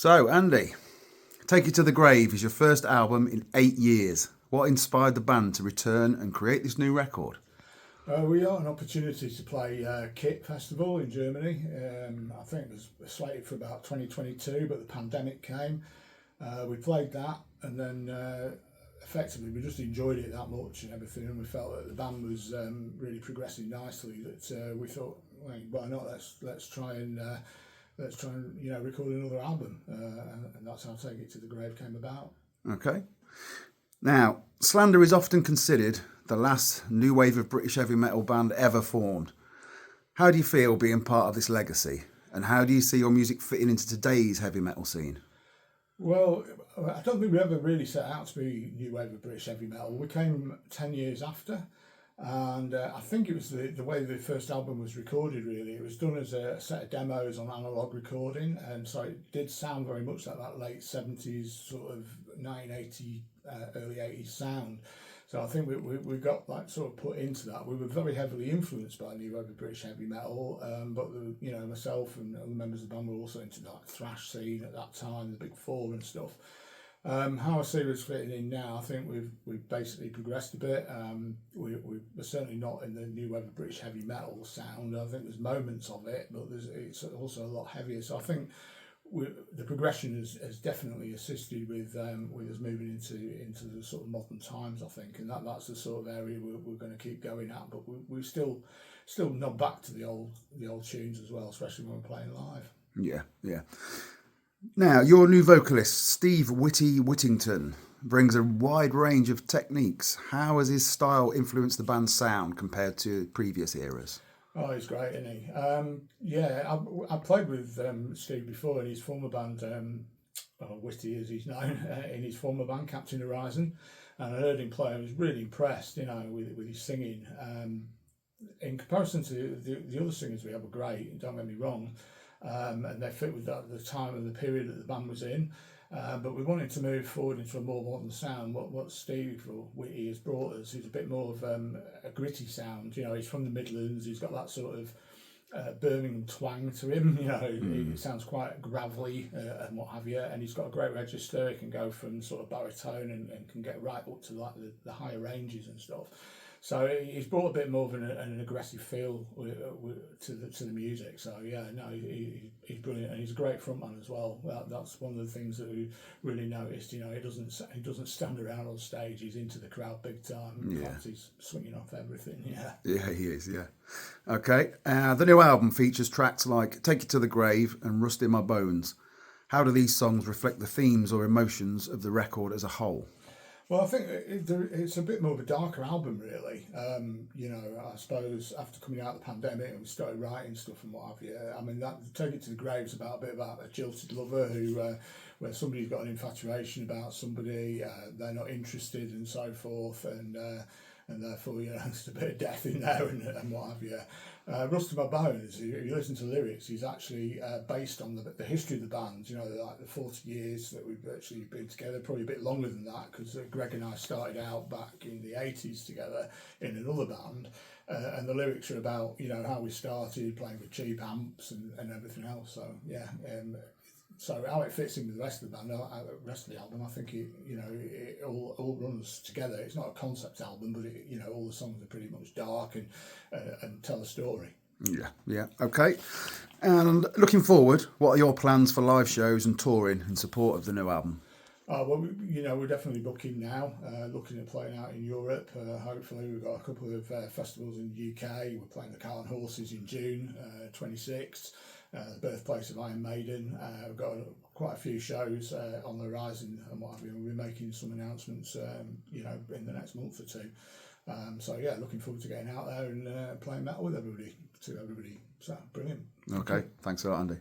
So, Andy, Take It to the Grave is your first album in 8 years. What inspired the band to return and create this new record? We got an opportunity to play Kit Festival in Germany. I think it was slated for about 2022, but the pandemic came. We played that, and then effectively we just enjoyed it that much and everything, and we felt that the band was really progressing nicely. That we thought, well, why not? Let's try and record another album, and that's how Take It to the Grave came about. Okay. Now, Slander is often considered the last new wave of British heavy metal band ever formed. How do you feel being part of this legacy? And how do you see your music fitting into today's heavy metal scene? Well, I don't think we ever really set out to be new wave of British heavy metal. We came 10 years after, and I think it was the way the first album was recorded, really. It was done as a set of demos on analogue recording, and so it did sound very much like that late 70s, sort of 1980, early 80s sound. So I think we got like sort of put into that. We were very heavily influenced by new wave of British heavy metal, but myself and other members of the band were also into that thrash scene at that time, the Big Four and stuff. How I see us fitting in now, I think we've basically progressed a bit. We're certainly not in the new wave of British heavy metal sound. I think there's moments of it, but it's also a lot heavier. So I think the progression has definitely assisted with us moving into the sort of modern times, I think, and that's the sort of area we're going to keep going at. But we still nod back to the old tunes as well, especially when we're playing live. Yeah. Now, your new vocalist, Steve Whittington, brings a wide range of techniques. How has his style influenced the band's sound compared to previous eras? Oh, he's great, isn't he? I played with Steve before in his former band, Witty as he's known, in his former band, Captain Horizon, and I heard him play. I was really impressed, with his singing. In comparison to the other singers we have are great, don't get me wrong, and they fit with the time and the period that the band was in. But we wanted to move forward into a more modern sound. What Steve or Whitty has brought us is a bit more of a gritty sound. He's from the Midlands. He's got that sort of Birmingham twang to him. It sounds quite gravelly and what have you. And he's got a great register. He can go from sort of baritone and can get right up to like the higher ranges and stuff. So he's brought a bit more of an aggressive feel to the music. So he's brilliant, and he's a great frontman as well. That's one of the things that we really noticed. He doesn't stand around on stage. He's into the crowd big time. In fact, he's swinging off everything. Yeah, he is. Yeah. Okay. The new album features tracks like "Take It to the Grave" and "Rust in My Bones." How do these songs reflect the themes or emotions of the record as a whole? Well, I think it's a bit more of a darker album, really. I suppose after coming out of the pandemic and we started writing stuff and what have you. I mean, that Take It to the Grave is about a jilted lover where somebody's got an infatuation about somebody, they're not interested and so forth, and therefore, there's a bit of death in there and what have you. Rust in My Bones, if you listen to the lyrics, is actually based on the history of the band, like the 40 years that we've actually been together, probably a bit longer than that, because Greg and I started out back in the 80s together in another band, and the lyrics are about, how we started playing with cheap amps and everything else, so yeah. So how it fits in with the rest of the band, the rest of the album, I think it all runs together. It's not a concept album, but all the songs are pretty much dark and tell a story. Yeah. Okay. And looking forward, what are your plans for live shows and touring in support of the new album? Well, we're definitely booking now, looking at playing out in Europe. Hopefully, we've got a couple of festivals in the UK. We're playing the Car and Horses in June 26th. The birthplace of Iron Maiden. We've got quite a few shows on the horizon and what have you. We'll be making some announcements, in the next month or two. Looking forward to getting out there and playing metal with everybody. So brilliant. Okay, thanks a lot, Andy.